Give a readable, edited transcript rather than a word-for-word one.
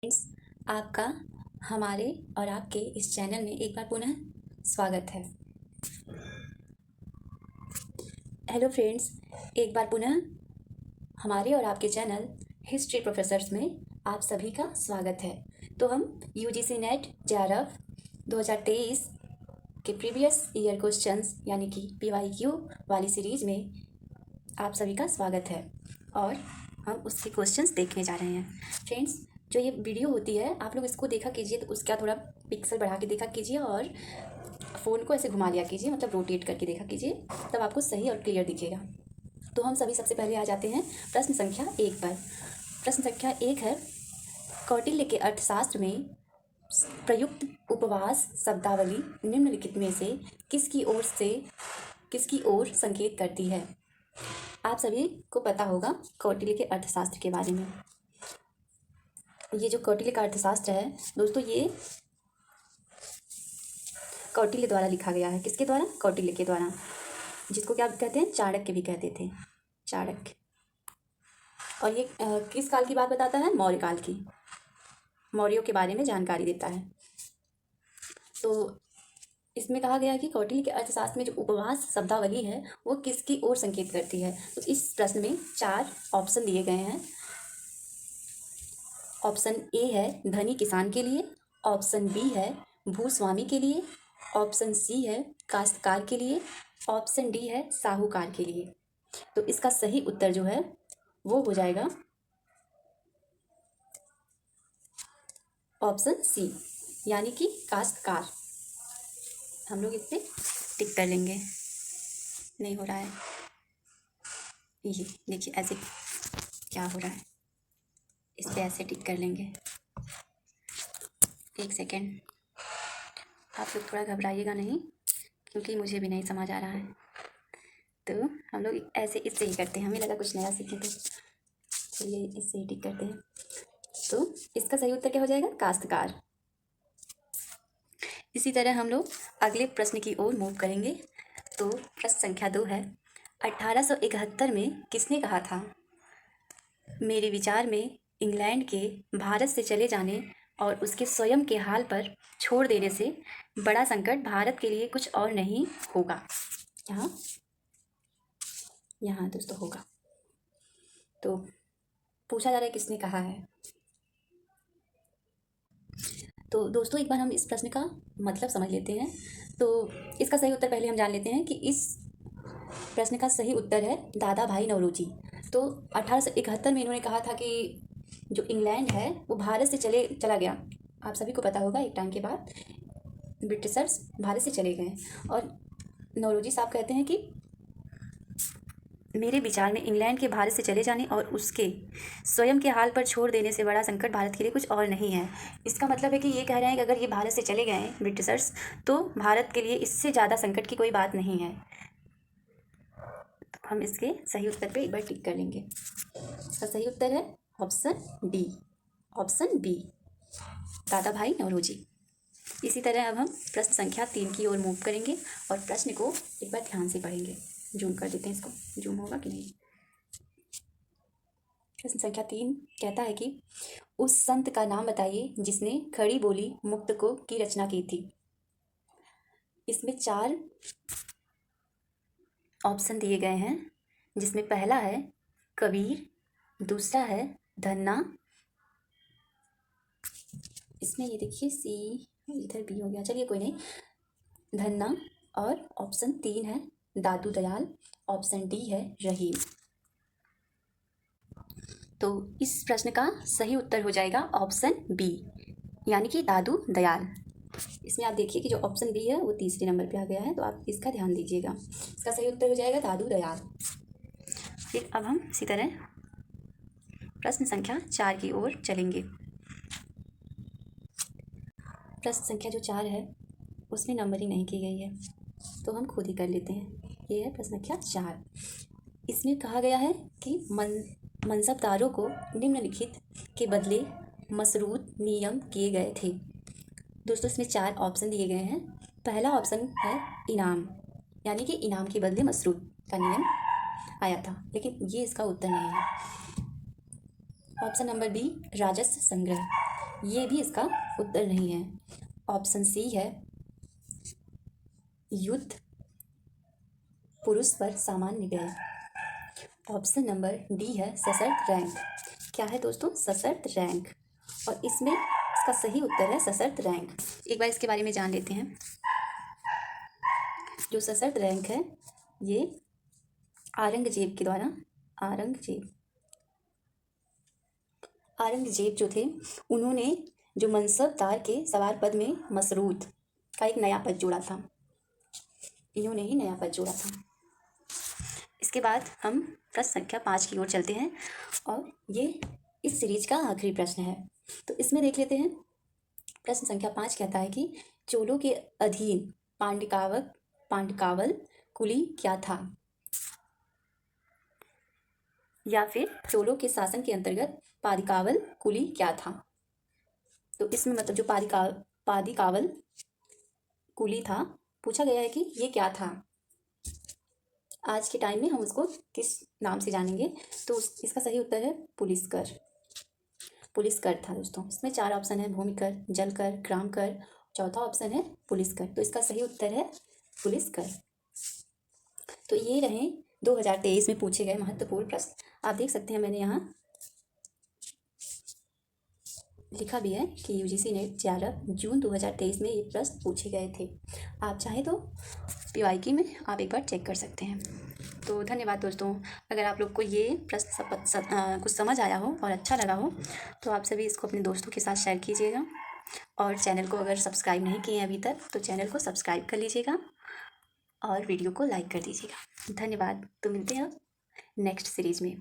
Friends, आपका हमारे और आपके इस चैनल में एक बार पुनः स्वागत है। हेलो फ्रेंड्स, एक बार पुनः हमारे और आपके चैनल हिस्ट्री प्रोफेसर्स में आप सभी का स्वागत है। तो हम यूजीसी नेट जेआरएफ 2023 के प्रीवियस ईयर क्वेश्चंस यानी कि पीवाईक्यू वाली सीरीज में आप सभी का स्वागत है और हम उसके क्वेश्चंस देखने जा रहे हैं। फ्रेंड्स, जो ये वीडियो होती है आप लोग इसको देखा कीजिए, तो उसका थोड़ा पिक्सल बढ़ा के देखा कीजिए और फ़ोन को ऐसे घुमा लिया कीजिए, मतलब रोटेट करके देखा कीजिए, तब आपको सही और क्लियर दिखेगा। तो हम सभी सबसे पहले आ जाते हैं प्रश्न संख्या 1 पर। प्रश्न संख्या 1 है, कौटिल्य के अर्थशास्त्र में प्रयुक्त उपवास शब्दावली निम्नलिखित में से किसकी ओर संकेत करती है। आप सभी को पता होगा कौटिल्य के अर्थशास्त्र के बारे में। ये जो कौटिल्य का अर्थशास्त्र है दोस्तों, ये कौटिल्य द्वारा लिखा गया है। किसके द्वारा? कौटिल्य के द्वारा, जिसको क्या कहते हैं? चाणक्य भी कहते थे, चाणक्य। और ये किस काल की बात बताता है? मौर्य काल की, मौर्यों के बारे में जानकारी देता है। तो इसमें कहा गया है कि कौटिल्य के अर्थशास्त्र में जो उपवास शब्दावली है वो किसकी ओर संकेत करती है। तो इस प्रश्न में 4 ऑप्शन दिए गए हैं। ऑप्शन ए है धनी किसान के लिए, ऑप्शन बी है भूस्वामी के लिए, ऑप्शन सी है काश्तकार के लिए, ऑप्शन डी है साहूकार के लिए। तो इसका सही उत्तर जो है वो हो जाएगा ऑप्शन सी, यानी कि काश्तकार। हम लोग इस पे टिक कर लेंगे। नहीं हो रहा है, ये देखिए ऐसे क्या हो रहा है, इस पे ऐसे टिक कर लेंगे। एक सेकेंड, आप लोग थोड़ा घबराइएगा नहीं, क्योंकि मुझे भी नहीं समझ आ रहा है। तो हम लोग ऐसे इससे ही करते हैं, हमें लगा कुछ नया सीखें, तो चलिए इससे ही टिक करते हैं। तो इसका सही उत्तर क्या हो जाएगा? काश्तकार। इसी तरह हम लोग अगले प्रश्न की ओर मूव करेंगे। तो प्रश्न संख्या 2 है, 1871 में किसने कहा था, मेरे विचार में इंग्लैंड के भारत से चले जाने और उसके स्वयं के हाल पर छोड़ देने से बड़ा संकट भारत के लिए कुछ और नहीं होगा। यहाँ दोस्तों होगा। तो पूछा जा रहा है किसने कहा है। तो दोस्तों एक बार हम इस प्रश्न का मतलब समझ लेते हैं। तो इसका सही उत्तर पहले हम जान लेते हैं कि इस प्रश्न का सही उत्तर है दादा भाई नौरोजी। तो 1871 में इन्होंने कहा था कि जो इंग्लैंड है वो भारत से चला गया। आप सभी को पता होगा एक टाइम के बाद ब्रिटिशर्स भारत से चले गए और नौरोजी साहब कहते हैं कि मेरे विचार में इंग्लैंड के भारत से चले जाने और उसके स्वयं के हाल पर छोड़ देने से बड़ा संकट भारत के लिए कुछ और नहीं है। इसका मतलब है कि ये कह रहे हैं कि अगर ये भारत से चले गए हैं ब्रिटिशर्स, तो भारत के लिए इससे ज़्यादा संकट की कोई बात नहीं है। हम इसके सही उत्तर पे एक बार टिक कर लेंगे। इसका सही उत्तर है ऑप्शन डी, ऑप्शन बी, दादा भाई नौरोजी। इसी तरह अब हम प्रश्न संख्या 3 की ओर मूव करेंगे और प्रश्न को एक बार ध्यान से पढ़ेंगे। जूम कर देते हैं इसको, जूम होगा कि नहीं। प्रश्न संख्या 3 कहता है कि उस संत का नाम बताइए जिसने खड़ी बोली मुक्तकों की रचना की थी। इसमें 4 ऑप्शन दिए गए हैं, जिसमें पहला है कबीर, दूसरा है धन्ना, इसमें ये देखिए सी, इधर बी हो गया, चलिए कोई नहीं, धन्ना, और ऑप्शन 3 है दादू दयाल, ऑप्शन डी है रहीम। तो इस प्रश्न का सही उत्तर हो जाएगा ऑप्शन बी, यानी कि दादू दयाल। इसमें आप देखिए कि जो ऑप्शन बी है वो तीसरे नंबर पे आ गया है, तो आप इसका ध्यान दीजिएगा। इसका सही उत्तर हो जाएगा दादू दयाल। फिर अब हम इसी तरह प्रश्न संख्या 4 की ओर चलेंगे। प्रश्न संख्या जो 4 है उसमें नंबरिंग नहीं की गई है, तो हम खुद ही कर लेते हैं। ये है प्रश्न संख्या 4। इसमें कहा गया है कि मनसबदारों को निम्नलिखित के बदले मशरूत नियम किए गए थे। दोस्तों इसमें 4 ऑप्शन दिए गए हैं। पहला ऑप्शन है इनाम, यानी कि इनाम के बदले मशरूत का नियम आया था, लेकिन ये इसका उत्तर नहीं है। ऑप्शन नंबर बी राजस्व संग्रह, ये भी इसका उत्तर नहीं है। ऑप्शन सी है युद्ध पुरुष पर सामान्य व्यय। ऑप्शन नंबर डी है सशर्त रैंक। क्या है दोस्तों? सशर्त रैंक। और इसमें इसका सही उत्तर है सशर्त रैंक। एक बार इसके बारे में जान लेते हैं। जो सशर्त रैंक है ये औरंगजेब के द्वारा औरंगजेब जो थे उन्होंने जो मनसबदार के सवार पद में मसरूद का एक नया पद जोड़ा था। इन्होंने ही नया पद जोड़ा था। इसके बाद हम प्रश्न संख्या 5 की ओर चलते हैं और ये इस सीरीज का आखिरी प्रश्न है। तो इसमें देख लेते हैं। प्रश्न संख्या 5 कहता है कि चोलों के अधीन पांडकावल कुली क्या था? या फिर चोलों के शासन के अंतर्गत पादिकावल कुली क्या था? तो इसमें मतलब जो पादिकावल कुली था, पूछा गया है कि ये क्या था। आज के टाइम में हम उसको किस नाम से जानेंगे? तो इसका सही उत्तर है पुलिसकर। पुलिसकर था दोस्तों। इसमें 4 ऑप्शन है, भूमिकर, जलकर, ग्रामकर, चौथा ऑप्शन है पुलिसकर। तो इसका सही उत्तर है पुलिसकर। तो ये रहे 2023 में पूछे गए महत्वपूर्ण प्रश्न। आप देख सकते हैं मैंने यहाँ लिखा भी है कि यूजीसी नेट JRF जून 2023 में ये प्रश्न पूछे गए थे। आप चाहें तो PYQ में आप एक बार चेक कर सकते हैं। तो धन्यवाद दोस्तों। अगर आप लोग को ये प्रश्न कुछ समझ आया हो और अच्छा लगा हो तो आप सभी इसको अपने दोस्तों के साथ शेयर कीजिएगा। और चैनल को अगर सब्सक्राइब नहीं किए हैं अभी तक तो चैनल को सब्सक्राइब कर लीजिएगा और वीडियो को लाइक कर दीजिएगा। धन्यवाद। तो मिलते हैं नेक्स्ट सीरीज़ में।